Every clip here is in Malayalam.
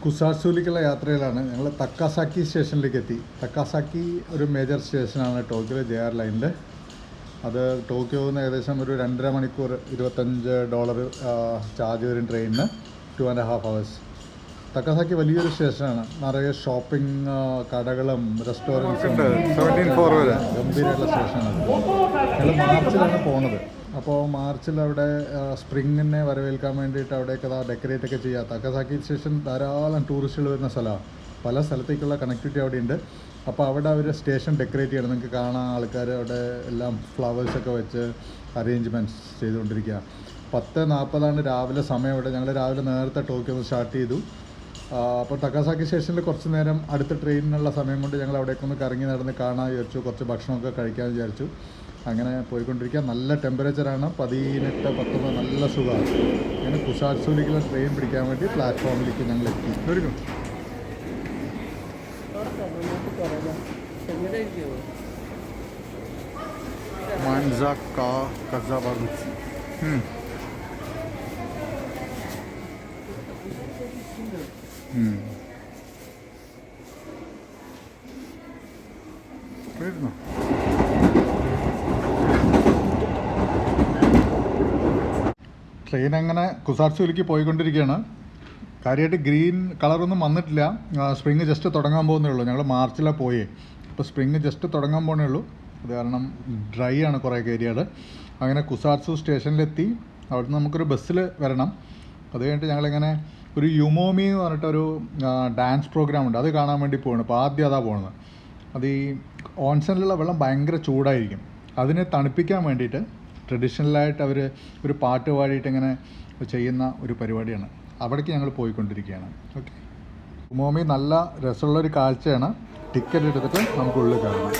കുസാറ്റ്സുവിലേക്കുള്ള യാത്രയിലാണ് ഞങ്ങൾ തക്കാസാക്കി സ്റ്റേഷനിലേക്ക് എത്തി. തക്കാസാക്കി ഒരു മേജർ സ്റ്റേഷനാണ് ടോക്കിയോ JR ലൈനിൽ. അത് ടോക്കിയോയിൽ നിന്ന് ഏകദേശം ഒരു 2.5 മണിക്കൂർ $25 ചാർജ് വരും ട്രെയിനിന്, 2.5 hours. തക്കാസാക്കി വലിയൊരു സ്റ്റേഷനാണ്, നിറയെ ഷോപ്പിംഗ് കടകളും റെസ്റ്റോറൻറ്റ്സും ഗംഭീരമായിട്ടുള്ള സ്റ്റേഷനാണ്. ഞങ്ങൾ മാർച്ചിലാണ് പോണത്. അപ്പോൾ മാർച്ചിൽ അവിടെ സ്പ്രിങ്ങിനെ വരവേൽക്കാൻ വേണ്ടിയിട്ട് അവിടെയൊക്കെ ഡെക്കറേറ്റ് ഒക്കെ ചെയ്യുക. തക്കാസാക്കി സ്റ്റേഷൻ ധാരാളം ടൂറിസ്റ്റുകൾ വരുന്ന സ്ഥലമാണ്, പല സ്ഥലത്തേക്കുള്ള കണക്ടിവിറ്റി അവിടെ ഉണ്ട്. അപ്പോൾ അവിടെ അവർ സ്റ്റേഷൻ ഡെക്കറേറ്റ് ചെയ്യണം. നിങ്ങൾക്ക് കാണാൻ ആൾക്കാർ അവിടെ എല്ലാം ഫ്ലവേഴ്സൊക്കെ വെച്ച് അറേഞ്ച്മെൻറ്റ്സ് ചെയ്തുകൊണ്ടിരിക്കുക. 10:40 രാവിലെ സമയം. ഇവിടെ ഞങ്ങൾ രാവിലെ നേരത്തെ ടോക്കിയോ സ്റ്റാർട്ട് ചെയ്തു. അപ്പോൾ തക്കാസാക്കി സ്റ്റേഷനിൽ കുറച്ച് നേരം അടുത്ത ട്രെയിനിനുള്ള സമയം കൊണ്ട് ഞങ്ങൾ അവിടേക്കൊന്ന് കറങ്ങി നടന്ന് കാണാൻ വിചാരിച്ചു, കുറച്ച് ഭക്ഷണമൊക്കെ കഴിക്കാൻ വിചാരിച്ചു. അങ്ങനെ പോയിക്കൊണ്ടിരിക്കുക. നല്ല ടെമ്പറേച്ചറാണ്, 18-19, നല്ല സുഖമാണ്. അങ്ങനെ കുസാറ്റ്സുവിലേക്കുള്ള ട്രെയിൻ പിടിക്കാൻ വേണ്ടി പ്ലാറ്റ്ഫോമിലേക്ക് ഞങ്ങൾ എത്തി. ട്രെയിൻ അങ്ങനെ കുസാറ്റ്സുവിലേക്ക് പോയിക്കൊണ്ടിരിക്കുകയാണ്. കാര്യമായിട്ട് ഗ്രീൻ കളറൊന്നും വന്നിട്ടില്ല. സ്പ്രിങ് ജസ്റ്റ് തുടങ്ങാൻ പോകുന്നേ ഉള്ളൂ. ഞങ്ങൾ മാർച്ചിലാണ് പോയേ. അപ്പോൾ സ്പ്രിങ് ജസ്റ്റ് തുടങ്ങാൻ പോകുന്നേ ഉള്ളൂ. അത് കാരണം ഡ്രൈ ആണ് കുറേ ഏരിയകൾ. അങ്ങനെ കുസാറ്റ്സു സ്റ്റേഷനിലെത്തി. അവിടുന്ന് നമുക്കൊരു ബസ്സിൽ വരണം. അത് കഴിഞ്ഞിട്ട് ഞങ്ങളിങ്ങനെ ഒരു യുമോമി എന്ന് പറഞ്ഞിട്ടൊരു ഡാൻസ് പ്രോഗ്രാം ഉണ്ട്, അത് കാണാൻ വേണ്ടി പോകണം. അപ്പോൾ ആദ്യം അതാണ് പോകുന്നത്. അത് ഈ ഓൺസണിലുള്ള വെള്ളം ഭയങ്കര ചൂടായിരിക്കും. അതിനെ തണുപ്പിക്കാൻ വേണ്ടിയിട്ട് ട്രഡീഷണലായിട്ട് അവർ ഒരു പാട്ട് പാടിയിട്ട് ഇങ്ങനെ ചെയ്യുന്ന ഒരു പരിപാടിയാണ്. അവിടേക്ക് ഞങ്ങൾ പോയിക്കൊണ്ടിരിക്കുകയാണ്. ഓക്കെ, യുമോമി നല്ല രസമുള്ളൊരു കാഴ്ചയാണ്. ടിക്കറ്റ് എടുത്തിട്ട് നമുക്ക് ഉള്ളിൽ കയറണം.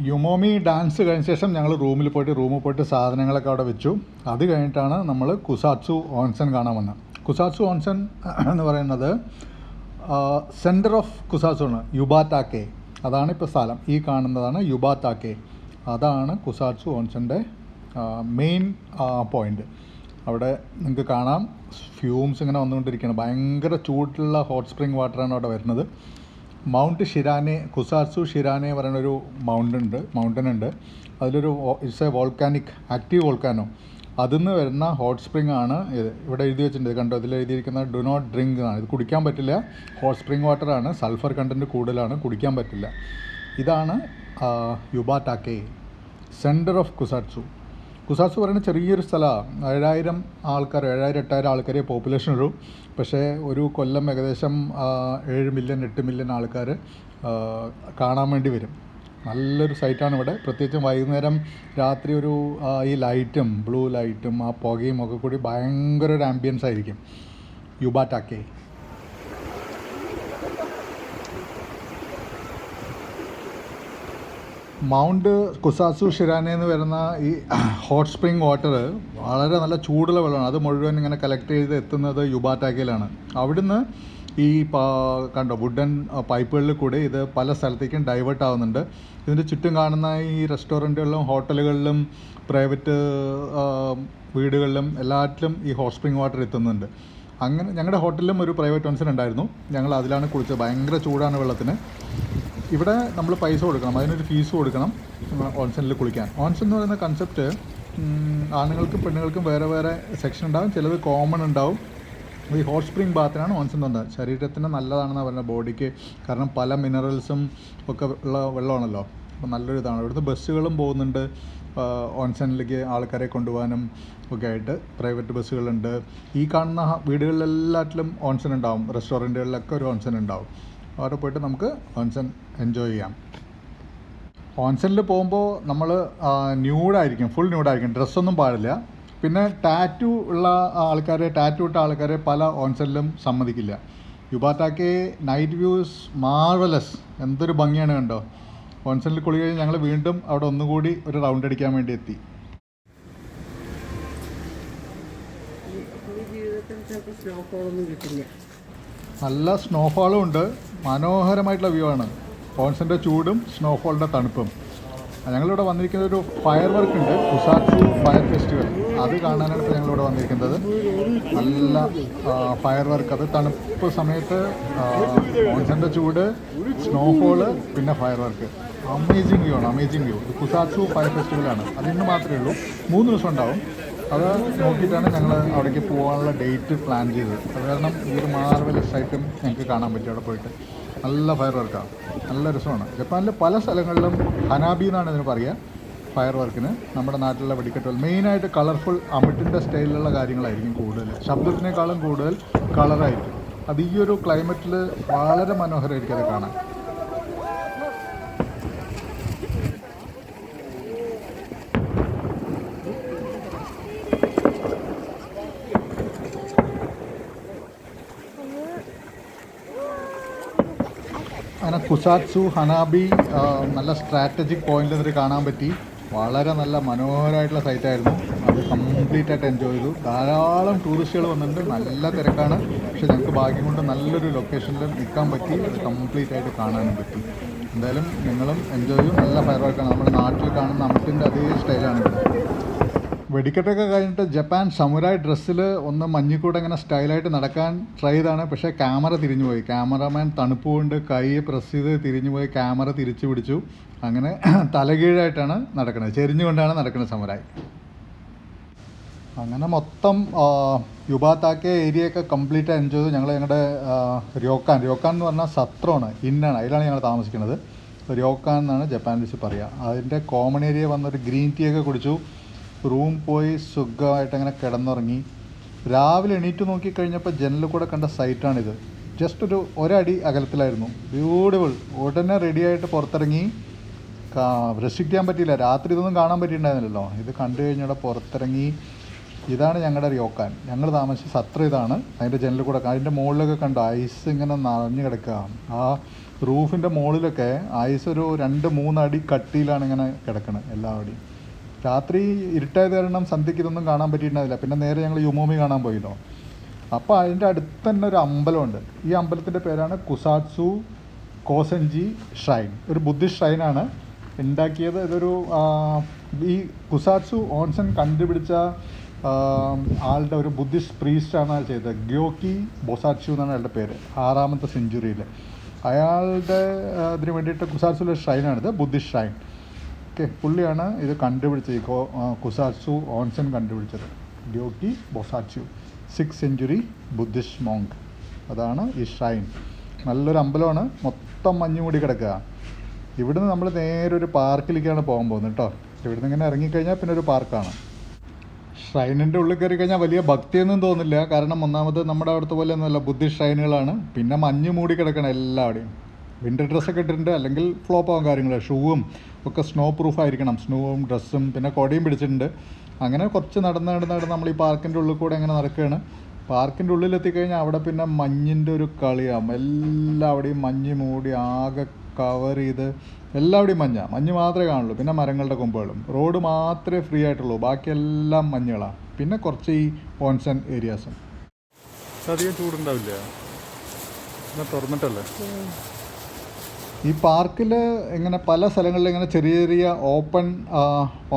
യുമോമി ഡാൻസ് കഴിഞ്ഞ ശേഷം ഞങ്ങൾ റൂമിൽ പോയിട്ട് സാധനങ്ങളൊക്കെ അവിടെ വെച്ചു. അത് കഴിഞ്ഞിട്ടാണ് നമ്മൾ കുസാറ്റ്സു ഓൺസൺ കാണാൻ വന്നത്. കുസാറ്റ്സു ഓൺസൺ എന്ന് പറയുന്നത് സെൻറ്റർ ഓഫ് കുസാറ്റ്സു ആണ്, യുബാറ്റാക്കെ. അതാണ് ഇപ്പോൾ സ്ഥലം. ഈ കാണുന്നതാണ് യുബാറ്റാക്കെ. അതാണ് കുസാറ്റ്സു ഓൺസൻ്റെ മെയിൻ പോയിൻ്റ്. അവിടെ നിങ്ങൾക്ക് കാണാം ഫ്യൂംസ് ഇങ്ങനെ വന്നുകൊണ്ടിരിക്കുകയാണ്. ഭയങ്കര ചൂടുള്ള ഹോട്ട് സ്പ്രിങ് വാട്ടറാണ് അവിടെ വരുന്നത്. മൗണ്ട് ഷിരാനെ, കുസാറ്റ്സു ഷിരാനെ പറയുന്നൊരു മൗണ്ടൻ ഉണ്ട്. അതിലൊരു it's A volcanic active volcano, അതിൽ നിന്ന് വരുന്ന ഹോട്ട് സ്പ്രിംഗ് ആണ് ഇത്. ഇവിടെ എഴുതി വെച്ചിട്ടുണ്ട്, കണ്ടോ, ഇതിൽ എഴുതിയിരിക്കുന്നത് ഡു നോട്ട് ഡ്രിങ്ക് എന്നാണ്. ഇത് കുടിക്കാൻ പറ്റില്ല, ഹോട്ട് സ്പ്രിംഗ് വാട്ടറാണ്, സൾഫർ കണ്ടൻറ്റ് കൂടുതലാണ്, കുടിക്കാൻ പറ്റില്ല. ഇതാണ് യുബാടാക്കെ, സെൻറ്റർ ഓഫ് കുസാറ്റ്സു. കുസാറ്റ്സു പറയുന്ന ചെറിയൊരു സ്ഥലമാണ്. 7,000 ആൾക്കാർ, 7,000-8,000 ആൾക്കാരെ പോപ്പുലേഷൻ ഉള്ളൂ. പക്ഷേ ഒരു കൊല്ലം ഏകദേശം 7 മില്യൺ 8 മില്യൺ ആൾക്കാർ കാണാൻ വേണ്ടി വരും. നല്ലൊരു സൈറ്റാണ് ഇവിടെ. പ്രത്യേകിച്ചും വൈകുന്നേരം രാത്രി ഒരു ഈ ലൈറ്റും ബ്ലൂ ലൈറ്റും ആ പുകയും ഒക്കെ കൂടി ഭയങ്കര ഒരു ആംബിയൻസ് ആയിരിക്കും യുബാടാക്കെ. മൗണ്ട് കുസാറ്റ്സു ഷിരാനെ എന്ന് വരുന്ന ഈ ഹോട്ട് സ്പ്രിംഗ് വാട്ടർ വളരെ നല്ല ചൂടുള്ള വെള്ളമാണ്. അത് മുഴുവൻ ഇങ്ങനെ കളക്ട് ചെയ്ത് എത്തുന്നത് യുബാടാക്കയിലാണ്. അവിടുന്ന് ഈ കണ്ടോ വുഡൻ പൈപ്പുകളിൽ കൂടി ഇത് പല സ്ഥലത്തേക്കും ഡൈവേർട്ട് ആവുന്നുണ്ട്. ഇതിൻ്റെ ചുറ്റും കാണുന്ന ഈ റെസ്റ്റോറൻറ്റുകളിലും ഹോട്ടലുകളിലും പ്രൈവറ്റ് വീടുകളിലും എല്ലാറ്റിലും ഈ ഹോട്ട് സ്പ്രിംഗ് വാട്ടർ എത്തുന്നുണ്ട്. അങ്ങനെ ഞങ്ങളുടെ ഹോട്ടലിലും ഒരു പ്രൈവറ്റ് ഓൺസൺ ഉണ്ടായിരുന്നു. ഞങ്ങൾ അതിലാണ് കുളിച്ചത്. ഭയങ്കര ചൂടാണ് വെള്ളത്തിന്. ഇവിടെ നമ്മൾ പൈസ കൊടുക്കണം, അതിനൊരു ഫീസ് കൊടുക്കണം ഓൺസണിൽ കുളിക്കാൻ. ഓൺസൺ എന്ന് പറയുന്ന കൺസെപ്റ്റ് ആണുങ്ങൾക്കും പെണ്ണുങ്ങൾക്കും വേറെ വേറെ സെക്ഷൻ ഉണ്ടാവും. ചിലത് കോമൺ ഉണ്ടാവും. ഈ ഹോട്ട് സ്പ്രിംഗ് ബാത്തിനാണ് ഓൺസൺ എന്ന് പറഞ്ഞത്. ശരീരത്തിന് നല്ലതാണെന്നാണ് പറയുന്നത്, ബോഡിക്ക്. കാരണം പല മിനറൽസും ഒക്കെ ഉള്ള വെള്ളമാണല്ലോ. അപ്പോൾ നല്ലൊരു ഇതാണ്. ഇവിടുത്തെ ബസ്സുകളും പോകുന്നുണ്ട് ഓൺസണിലേക്ക് ആൾക്കാരെ കൊണ്ടുപോകാനും ഒക്കെ ആയിട്ട്. പ്രൈവറ്റ് ബസ്സുകളുണ്ട്. ഈ കാണുന്ന വീടുകളിലെല്ലാറ്റിലും ഓൺസൺ ഉണ്ടാവും. റെസ്റ്റോറൻറ്റുകളിലൊക്കെ ഒരു ഓൺസൺ ഉണ്ടാവും. അവിടെ പോയിട്ട് നമുക്ക് ഓൺസൺ എൻജോയ് ചെയ്യാം. ഓൺസണിൽ പോകുമ്പോൾ നമ്മൾ ന്യൂഡായിരിക്കും, ഫുൾ ന്യൂഡായിരിക്കും, ഡ്രസ്സൊന്നും പാടില്ല. പിന്നെ ടാറ്റു ഇട്ട ആൾക്കാരെ പല ഓൺസണിലും സമ്മതിക്കില്ല. യുബാടാക്കെ നൈറ്റ് വ്യൂസ് മാർവലസ്, എന്തൊരു ഭംഗിയാണ് കണ്ടോ. ഓൺസണിൽ കുളി കഴിഞ്ഞ് ഞങ്ങൾ വീണ്ടും അവിടെ ഒന്നുകൂടി ഒരു റൗണ്ട് അടിക്കാൻ വേണ്ടി എത്തി. നല്ല സ്നോഫാളും ഉണ്ട്. മനോഹരമായിട്ടുള്ള വ്യൂ ആണ്. ഓൺസൻ്റെ ചൂടും സ്നോഫോളിൻ്റെ തണുപ്പും. ഞങ്ങളിവിടെ വന്നിരിക്കുന്ന ഒരു ഫയർ വർക്ക് ഉണ്ട്, കുസാറ്റ്സു ഫയർ ഫെസ്റ്റിവൽ. അത് കാണാനാണ് ഇപ്പോൾ ഞങ്ങളിവിടെ വന്നിരിക്കുന്നത്. നല്ല ഫയർ വർക്ക്. അത് തണുപ്പ് സമയത്ത് ഓൺസൻ്റെ ചൂട്, സ്നോഫോള്, പിന്നെ ഫയർ വർക്ക്. അമേസിങ് വ്യൂ ആണ്, അമേസിങ് വ്യൂ. ഇത് കുസാറ്റ്സു ഫയർ ഫെസ്റ്റിവലാണ്. അതിന് മാത്രമേ ഉള്ളൂ. 3 ദിവസം ഉണ്ടാവും. അത് നോക്കിയിട്ടാണ് ഞങ്ങൾ അവിടേക്ക് പോകാനുള്ള ഡേറ്റ് പ്ലാൻ ചെയ്തത്. അത് കാരണം ഈ ഒരു മാർവലസ് ആയിട്ടും ഞങ്ങൾക്ക് കാണാൻ പറ്റും അവിടെ പോയിട്ട്. നല്ല ഫയർ വർക്കാണ്, നല്ല രസമാണ്. ജപ്പാനിലെ പല സ്ഥലങ്ങളിലും ഹനാബി എന്നാണ് ഇതിന് പറയുക, ഫയർ വർക്കിന്. നമ്മുടെ നാട്ടിലുള്ള വെടിക്കെട്ടുകൾ മെയിനായിട്ട് കളർഫുൾ അമിട്ടിൻ്റെ സ്റ്റൈലിലുള്ള കാര്യങ്ങളായിരിക്കും കൂടുതൽ. ശബ്ദത്തിനേക്കാളും കൂടുതൽ കളറായിരിക്കും. അത് ഈ ഒരു ക്ലൈമറ്റിൽ വളരെ മനോഹരമായിരിക്കും അത് കാണാൻ. അങ്ങനെ കുസാറ്റ്സു ഹനാബി നല്ല സ്ട്രാറ്റജിക് പോയിൻ്റ് എന്നിട്ട് കാണാൻ പറ്റി. വളരെ നല്ല മനോഹരമായിട്ടുള്ള സൈറ്റായിരുന്നു. അത് കംപ്ലീറ്റ് ആയിട്ട് എൻജോയ് ചെയ്തു. ധാരാളം ടൂറിസ്റ്റുകൾ വന്നിട്ടുണ്ട്. നല്ല തിരക്കാണ്. പക്ഷേ ഞങ്ങൾക്ക് ഭാഗ്യം കൊണ്ട് നല്ലൊരു ലൊക്കേഷനിൽ നിൽക്കാൻ പറ്റി. അത് കംപ്ലീറ്റ് ആയിട്ട് കാണാനും പറ്റി. എന്തായാലും നിങ്ങളും എൻജോയ് ചെയ്യും. നല്ല ഫയർ വർക്കാണ്. നമ്മുടെ നാട്ടിൽ കാണുന്ന അമിട്ടിൻ്റെ അതേ സ്റ്റൈലാണ് ഇവിടെ. വെടിക്കെട്ടൊക്കെ കഴിഞ്ഞിട്ട് ജപ്പാൻ സമുറായ് ഡ്രസ്സിൽ ഒന്ന് മഞ്ഞിക്കൂടെ ഇങ്ങനെ സ്റ്റൈലായിട്ട് നടക്കാൻ ട്രൈ ചെയ്താണ്. പക്ഷേ ക്യാമറ തിരിഞ്ഞു പോയി. ക്യാമറമാൻ തണുപ്പ് കൊണ്ട് കൈ പ്രസ് ചെയ്ത് തിരിഞ്ഞു പോയി ക്യാമറ തിരിച്ചു പിടിച്ചു. അങ്ങനെ തലകീഴായിട്ടാണ് നടക്കുന്നത്, ചെരിഞ്ഞുകൊണ്ടാണ് നടക്കുന്നത് സമുറായ്. അങ്ങനെ മൊത്തം യുബാടാക്കെ ഏരിയയൊക്കെ കംപ്ലീറ്റ് എൻജോയ് ചെയ്തു. ഞങ്ങൾ ഞങ്ങളുടെ ര്യോക്കാൻ എന്ന് പറഞ്ഞാൽ സത്രമാണ്, ഇന്നാണ്. അതിലാണ് ഞങ്ങൾ താമസിക്കുന്നത്. ര്യോക്കാൻ എന്നാണ് ജപ്പാനീസ് പറയുക. അതിൻ്റെ കോമൺ ഏരിയ വന്നൊരു ഗ്രീൻ ടീ ഒക്കെ കുടിച്ചു. റൂം പോയി സുഖമായിട്ട് അങ്ങനെ കിടന്നുറങ്ങി. രാവിലെ എണീറ്റ് നോക്കിക്കഴിഞ്ഞപ്പോൾ ജനലിൽ കൂടെ കണ്ട സൈറ്റാണിത്. ജസ്റ്റ് ഒരടി അകലത്തിലായിരുന്നു. ബ്യൂട്ടിഫുൾ. ഉടനെ റെഡിയായിട്ട് പുറത്തിറങ്ങി. രക്ഷിക്കാൻ പറ്റിയില്ല. രാത്രി ഇതൊന്നും കാണാൻ പറ്റിയിട്ടുണ്ടായിരുന്നില്ലല്ലോ. ഇത് കണ്ടു കഴിഞ്ഞവിടെ പുറത്തിറങ്ങി. ഇതാണ് ഞങ്ങളുടെ ര്യോക്കാൻ. ഞങ്ങൾ താമസിച്ച സത്ര ഇതാണ്. അതിൻ്റെ ജനലിൽ കൂടെ അതിൻ്റെ മുകളിലൊക്കെ കണ്ടു ഐസ് ഇങ്ങനെ നിറഞ്ഞു കിടക്കുക. ആ റൂഫിൻ്റെ മുകളിലൊക്കെ ഐസ് ഒരു 2-3 അടി കട്ടിയിലാണ് ഇങ്ങനെ കിടക്കുന്നത് എല്ലാവരുടെയും. രാത്രി ഇരുട്ടായത് കാരണം സന്ധ്യയ്ക്ക് ഇതൊന്നും കാണാൻ പറ്റിയിട്ടുണ്ടായില്ല. പിന്നെ നേരെ ഞങ്ങൾ യുമോമി കാണാൻ പോയല്ലോ. അപ്പോൾ അതിൻ്റെ അടുത്ത് തന്നെ ഒരു അമ്പലമുണ്ട്. ഈ അമ്പലത്തിൻ്റെ പേരാണ് കുസാറ്റ്സു കോസെൻജി ഷ്രൈൻ. ഒരു ബുദ്ധിസ്റ്റ് ഷ്രൈനാണ് ഉണ്ടാക്കിയത്. ഇതൊരു ഈ കുസാറ്റ്സു ഓൺസൺ കണ്ടുപിടിച്ച ആളുടെ ഒരു ബുദ്ധിസ്റ്റ് പ്രീസ്റ്റാണ് അത് ചെയ്തത്. ഗ്യോക്കി ബൊസാറ്റ്സു എന്നാണ് അയാളുടെ പേര്. 6ാമത്തെ സെഞ്ച്വറിയിൽ. അയാളുടെ അതിന് വേണ്ടിയിട്ട് കുസാറ്റ്സുവിലെ ഷ്രൈനാണിത്, ബുദ്ധിസ്റ്റ് ഷ്രൈൻ. ഓക്കെ, പുള്ളിയാണ് ഇത് കണ്ടുപിടിച്ചത്, ഈ കുസാറ്റ്സു ഓൺസൺ കണ്ടുപിടിച്ചത്. ഗ്യോക്കി ബൊസാറ്റ്സു, 6th century ബുദ്ധിസ്റ്റ് മോങ്ക്. അതാണ് ഈ ഷ്രൈൻ. നല്ലൊരു അമ്പലമാണ്, മൊത്തം മഞ്ഞ് മൂടി കിടക്കുക. ഇവിടുന്ന് നമ്മൾ നേരെ ഒരു പാർക്കിലേക്കാണ് പോകാൻ പോകുന്നത് കേട്ടോ. ഇവിടുന്ന് ഇങ്ങനെ ഇറങ്ങിക്കഴിഞ്ഞാൽ പിന്നെ ഒരു പാർക്കാണ്. ഷ്രൈനിൻ്റെ ഉള്ളിൽ കയറി കഴിഞ്ഞാൽ വലിയ ഭക്തിയൊന്നും തോന്നില്ല, കാരണം ഒന്നാമത് നമ്മുടെ അവിടുത്തെ പോലെ ഒന്നുമല്ല, ബുദ്ധിസ്റ്റ് ഷ്രൈനുകളാണ്. പിന്നെ മഞ്ഞ് മൂടി കിടക്കണം എല്ലാവിടെയും. വിൻ്റർ ഡ്രസ്സൊക്കെ ഇട്ടിട്ടുണ്ട്, അല്ലെങ്കിൽ ഫ്ലോപ്പ് ആവും കാര്യങ്ങൾ. ഷൂവും ഒക്കെ സ്നോ പ്രൂഫ് ആയിരിക്കണം, സ്നോവും ഡ്രസ്സും പിന്നെ കൊടയും പിടിച്ചിട്ടുണ്ട്. അങ്ങനെ കുറച്ച് നടന്ന് നമ്മൾ ഈ പാർക്കിൻ്റെ ഉള്ളിൽ കൂടെ അങ്ങനെ നടക്കുകയാണ്. പാർക്കിൻ്റെ ഉള്ളിലെത്തിക്കഴിഞ്ഞാൽ അവിടെ പിന്നെ മഞ്ഞിൻ്റെ ഒരു കളിയാണ്. എല്ലാവിടെയും മഞ്ഞ് മൂടി ആകെ കവർ ചെയ്ത് എല്ലാവിടെയും മഞ്ഞ് മാത്രമേ കാണുള്ളൂ. പിന്നെ മരങ്ങളുടെ കൊമ്പുകളും, റോഡ് മാത്രമേ ഫ്രീ ആയിട്ടുള്ളൂ, ബാക്കിയെല്ലാം മഞ്ഞുകളാണ്. പിന്നെ കുറച്ച് ഈ ഓൺസൺ ഏരിയാസും. അധികം ചൂടുണ്ടാവില്ല, എന്നാൽ തുറന്നിട്ടല്ലേ. ഈ പാർക്കിൽ ഇങ്ങനെ പല സ്ഥലങ്ങളിൽ ഇങ്ങനെ ചെറിയ ചെറിയ ഓപ്പൺ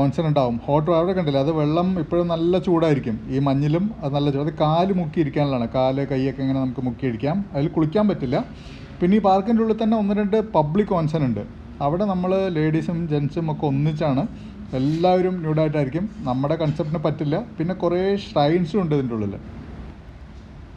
ഓൺസൺ ഉണ്ടാവും. ഹോട്ട് അവിടെ കണ്ടില്ല, അത് വെള്ളം ഇപ്പോഴും നല്ല ചൂടായിരിക്കും. ഈ മഞ്ഞിലും അത് നല്ല ചൂട്. അത് കാല് മുക്കിയിരിക്കാനുള്ളതാണ്, കാല് കൈയൊക്കെ ഇങ്ങനെ നമുക്ക് മുക്കിയിരിക്കാം. അതിൽ കുളിക്കാൻ പറ്റില്ല. പിന്നെ ഈ പാർക്കിൻ്റെ ഉള്ളിൽ തന്നെ 1-2 പബ്ലിക് ഓൺസൺ ഉണ്ട്. അവിടെ നമ്മൾ ലേഡീസും ജെൻസും ഒക്കെ ഒന്നിച്ചാണ്, എല്ലാവരും ന്യൂഡായിട്ടായിരിക്കും. നമ്മുടെ കൺസെപ്റ്റിന് പറ്റില്ല. പിന്നെ കുറേ ഷ്രൈൻസും ഉണ്ട് ഇതിൻ്റെ ഉള്ളിൽ.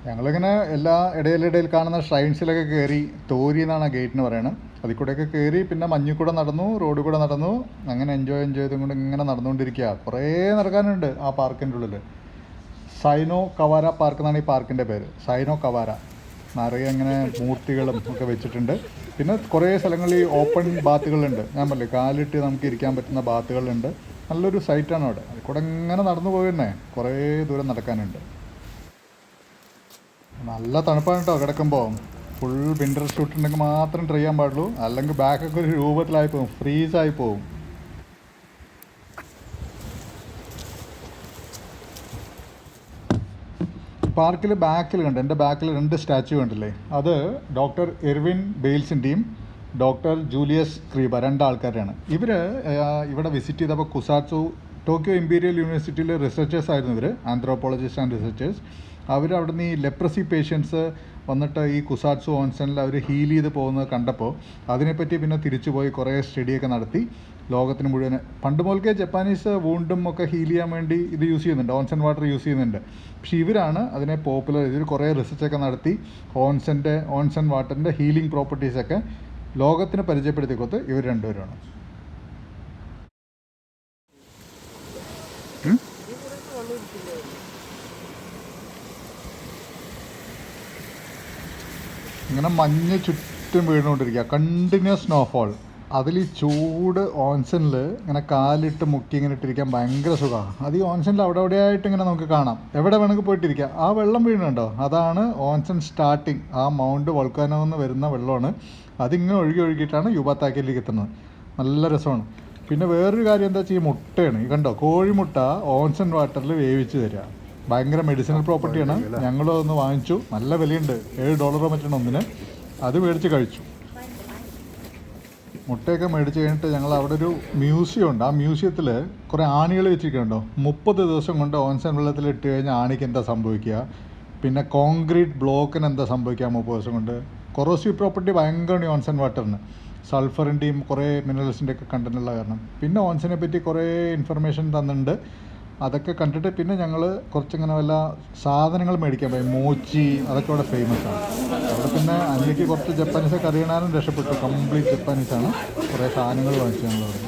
ഞങ്ങളിങ്ങനെ എല്ലാ ഇടയിൽ കാണുന്ന ഷ്രൈൻസിലൊക്കെ കയറി, തോരി എന്നാണ് ഗേറ്റിന് പറയുന്നത്. അതിൽ കൂടെയൊക്കെ കയറി പിന്നെ മഞ്ഞിൽ കൂടെ നടന്നു, റോഡിൽ കൂടെ നടന്നു. അങ്ങനെ എൻജോയ് ചെയ്തും കൊണ്ട് ഇങ്ങനെ നടന്നുകൊണ്ടിരിക്കുക. കുറേ നടക്കാനുണ്ട് ആ പാർക്കിൻ്റെ ഉള്ളിൽ. സൈനോ കവാര പാർക്ക് എന്നാണ് ഈ പാർക്കിൻ്റെ പേര്, സൈനോ കവാര. നിറയെ അങ്ങനെ മൂർത്തികളും ഒക്കെ വെച്ചിട്ടുണ്ട്. പിന്നെ കുറേ സ്ഥലങ്ങളിൽ ഓപ്പൺ ബാത്തുകളുണ്ട്. ഞാൻ പറഞ്ഞില്ലേ, കാലിട്ട് നമുക്ക് ഇരിക്കാൻ പറ്റുന്ന ബാത്തുകളുണ്ട്. നല്ലൊരു സൈറ്റാണ് അവിടെ. അതിൽ കൂടെ ഇങ്ങനെ നടന്നു പോയിരുന്നേ, കുറേ ദൂരം നടക്കാനുണ്ട്. നല്ല തണുപ്പാണ് കേട്ടോ കിടക്കുമ്പോൾ. ഫുൾ വിൻ്റർ ഷൂട്ട് ഉണ്ടെങ്കിൽ മാത്രം ട്രൈ ചെയ്യാൻ പാടുള്ളൂ, അല്ലെങ്കിൽ ബാക്കൊക്കെ ഒരു രൂപത്തിലായി പോകും, ഫ്രീസായി പോകും. പാർക്കിൽ ബാക്കിൽ കണ്ട്, എൻ്റെ ബാക്കിൽ 2 സ്റ്റാച്ചു കണ്ടില്ലേ, അത് ഡോക്ടർ എർവിൻ ബെയിൽസിൻ്റെയും ഡോക്ടർ ജൂലിയസ് ക്രീബ, 2 ആൾക്കാരാണ്. ഇവർ ഇവിടെ വിസിറ്റ് ചെയ്തപ്പോൾ കുസാറ്റ്സു ടോക്കിയോ ഇമ്പീരിയൽ യൂണിവേഴ്സിറ്റിയിലെ റിസർച്ചേഴ്സ് ആയിരുന്നു ഇവർ, ആന്ത്രോപോളജിസ്റ്റ് ആൻഡ് റിസർച്ചേഴ്സ്. അവർ അവിടുന്ന് ഈ ലെപ്രസി പേഷ്യൻസ് വന്നിട്ട് ഈ കുസാറ്റ്സു ഓൺസണിൽ അവർ ഹീൽ ചെയ്ത് പോകുന്നത് കണ്ടപ്പോൾ അതിനെപ്പറ്റി പിന്നെ തിരിച്ചു പോയി കുറേ സ്റ്റഡിയൊക്കെ നടത്തി. ലോകത്തിന് മുഴുവൻ പണ്ട് മുതൽക്കേ ജപ്പാനീസ് വൂണ്ടും ഒക്കെ ഹീൽ ചെയ്യാൻ വേണ്ടി ഇത് യൂസ് ചെയ്യുന്നുണ്ട്, ഓൺസൺ വാട്ടർ യൂസ് ചെയ്യുന്നുണ്ട്. പക്ഷേ ഇവരാണ് അതിനെ പോപ്പുലർ ചെയ്ത് കുറേ റിസർച്ചൊക്കെ നടത്തി ഓൺസൺ വാട്ടറിൻ്റെ ഹീലിംഗ് പ്രോപ്പർട്ടീസൊക്കെ ലോകത്തിന് പരിചയപ്പെടുത്തി കൊടുത്ത് ഇവർ 2 പേരുമാണ്. ഇങ്ങനെ മഞ്ഞ് ചുറ്റും വീണുകൊണ്ടിരിക്കുക, കണ്ടിന്യൂസ് സ്നോഫോൾ. അതിൽ ഈ ചൂട് ഓൺസണിൽ ഇങ്ങനെ കാലിട്ട് മുക്കി ഇങ്ങനെ ഇട്ടിരിക്കാൻ ഭയങ്കര സുഖമാണ്. അത് ഈ ഓൺസണിൽ അവിടെ ആയിട്ട് ഇങ്ങനെ നമുക്ക് കാണാം, എവിടെ വേണമെങ്കിൽ പോയിട്ടിരിക്കുക. ആ വെള്ളം വീണുണ്ടോ, അതാണ് ഓൺസൺ സ്റ്റാർട്ടിങ്. ആ മൗണ്ട് വോൾക്കാനോ എന്ന് വരുന്ന വെള്ളമാണ്. അതിങ്ങനെ ഒഴുകിയിട്ടാണ് യുബാത്താക്കയിലേക്ക് എത്തുന്നത്. നല്ല രസമാണ്. പിന്നെ വേറൊരു കാര്യം എന്താ വെച്ചാൽ ഈ മുട്ടയാണ്. ഈ കണ്ടോ, കോഴിമുട്ട ഓൺസൺ വാട്ടറിൽ വേവിച്ച് തരിക. ഭയങ്കര മെഡിസിനൽ പ്രോപ്പർട്ടിയാണ്. ഞങ്ങളും അതൊന്ന് വാങ്ങിച്ചു, നല്ല വിലയുണ്ട്, $7 മറ്റാണ് ഒന്നിന്. അത് മേടിച്ച് കഴിച്ചു. മുട്ടയൊക്കെ മേടിച്ച് കഴിഞ്ഞിട്ട് ഞങ്ങൾ അവിടെ ഒരു മ്യൂസിയം ഉണ്ട്. ആ മ്യൂസിയത്തിൽ കുറേ ആണികൾ വെച്ചിരിക്കുന്നുണ്ടോ. 30 ദിവസം കൊണ്ട് ഓൺസൺ വെള്ളത്തിൽ ഇട്ട് കഴിഞ്ഞാൽ ആണിക്ക് എന്താ സംഭവിക്കുക, പിന്നെ കോൺക്രീറ്റ് ബ്ലോക്കിന് എന്താ സംഭവിക്കുക 30 ദിവസം കൊണ്ട്. കൊറോസീവ് പ്രോപ്പർട്ടി ഭയങ്കരമാണ് ഈ ഓൺസൺ വാട്ടറിന്, സൾഫറിൻ്റെയും കുറേ മിനറൽസിൻ്റെ ഒക്കെ കണ്ടന്റുള്ള കാരണം. പിന്നെ ഓൺസനെ പറ്റി കുറേ ഇൻഫർമേഷൻ തന്നിട്ടുണ്ട്. അതൊക്കെ കണ്ടിട്ട് പിന്നെ ഞങ്ങൾ കുറച്ചിങ്ങനെ വല്ല സാധനങ്ങൾ മേടിക്കാൻ പോയി. മോച്ചി അതൊക്കെ അവിടെ ഫേമസ് ആണ്. അവിടെ പിന്നെ അനിലേക്ക് കുറച്ച് ജപ്പാനീസൊക്കെ അറിയണാനും രക്ഷപ്പെട്ടു. കംപ്ലീറ്റ് ജപ്പാനീസാണ്. കുറേ സാധനങ്ങൾ വാങ്ങിച്ചു ഞങ്ങളവിടെ.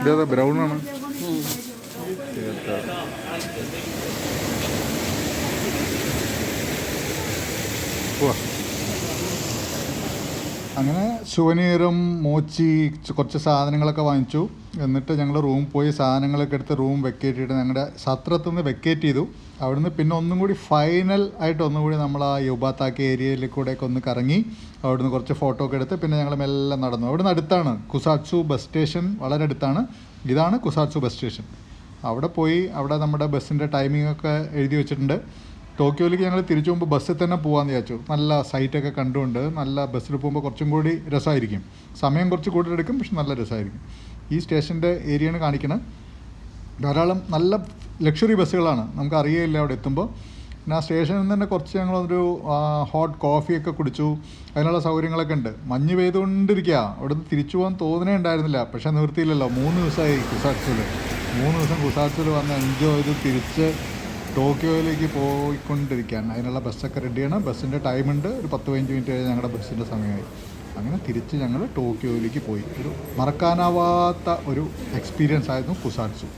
ഇതേതാ, ബ്രൗൺ ആണ്. അങ്ങനെ സുവനീറും മോച്ചി കുറച്ച് സാധനങ്ങളൊക്കെ വാങ്ങിച്ചു. എന്നിട്ട് ഞങ്ങൾ റൂം പോയി സാധനങ്ങളൊക്കെ എടുത്ത് റൂം വെക്കേറ്റ് ചെയ്തിട്ട് ഞങ്ങളുടെ സത്രത്തിൽ നിന്ന് വെക്കേറ്റ് ചെയ്തു. അവിടുന്ന് പിന്നെ ഒന്നും കൂടി ഫൈനൽ ആയിട്ട് ഒന്നുകൂടി നമ്മൾ ആ യുബാത്താക്കി ഏരിയയിൽ കൂടെയൊക്കെ ഒന്ന് കറങ്ങി അവിടുന്ന് കുറച്ച് ഫോട്ടോ ഒക്കെ എടുത്ത് പിന്നെ ഞങ്ങൾ മെല്ലെ നടന്നു. അവിടുന്ന് അടുത്താണ് കുസാറ്റ്സു ബസ് സ്റ്റേഷൻ, വളരെ അടുത്താണ്. ഇതാണ് കുസാറ്റ്സു ബസ് സ്റ്റേഷൻ. അവിടെ പോയി അവിടെ നമ്മുടെ ബസ്സിൻ്റെ ടൈമിങ്ങൊക്കെ എഴുതി വെച്ചിട്ടുണ്ട്. ടോക്കിയോയിലേക്ക് ഞങ്ങൾ തിരിച്ചു പോകുമ്പോൾ ബസ്സിൽ തന്നെ പോകാമെന്ന് വിചാരിച്ചു. നല്ല സൈറ്റൊക്കെ കണ്ടുകൊണ്ട് നല്ല ബസ്സിൽ പോകുമ്പോൾ കുറച്ചും കൂടി രസമായിരിക്കും. സമയം കുറച്ച് കൂടുതലെടുക്കും, പക്ഷെ നല്ല രസമായിരിക്കും. ഈ സ്റ്റേഷൻ്റെ ഏരിയയാണ് കാണിക്കുന്നത്. ധാരാളം നല്ല ലക്ഷറി ബസ്സുകളാണ്, നമുക്ക് അറിയില്ല അവിടെ എത്തുമ്പോൾ. പിന്നെ ആ സ്റ്റേഷനിൽ നിന്ന് തന്നെ കുറച്ച് ഞങ്ങളൊരു ഹോട്ട് കോഫിയൊക്കെ കുടിച്ചു. അതിനുള്ള സൗകര്യങ്ങളൊക്കെ ഉണ്ട്. മഞ്ഞ് പെയ്തുകൊണ്ടിരിക്കുക, അവിടെ നിന്ന് തിരിച്ചു പോകാൻ തോന്നണേ ഉണ്ടായിരുന്നില്ല. പക്ഷേ നിവൃത്തിയില്ലല്ലോ, 3 ദിവസമായി കുസാറ്റ്സുവിൽ. 3 ദിവസം കുസാറ്റ്സുവിൽ വന്ന് എൻജോയ് ചെയ്ത് തിരിച്ച് ടോക്കിയോയിലേക്ക് പോയിക്കൊണ്ടിരിക്കുകയാണ്. അതിനുള്ള ബസ്സൊക്കെ റെഡിയാണ്. ബസ്സിൻ്റെ ടൈമുണ്ട്, ഒരു 10-15 മിനിറ്റ് കഴിഞ്ഞ് ഞങ്ങളുടെ ബസ്സിൻ്റെ സമയമായി. അങ്ങനെ തിരിച്ച് ഞങ്ങൾ ടോക്കിയോയിലേക്ക് പോയി. ഒരു മറക്കാനാവാത്ത ഒരു എക്സ്പീരിയൻസ് ആയിരുന്നു കുസാറ്റ്സു.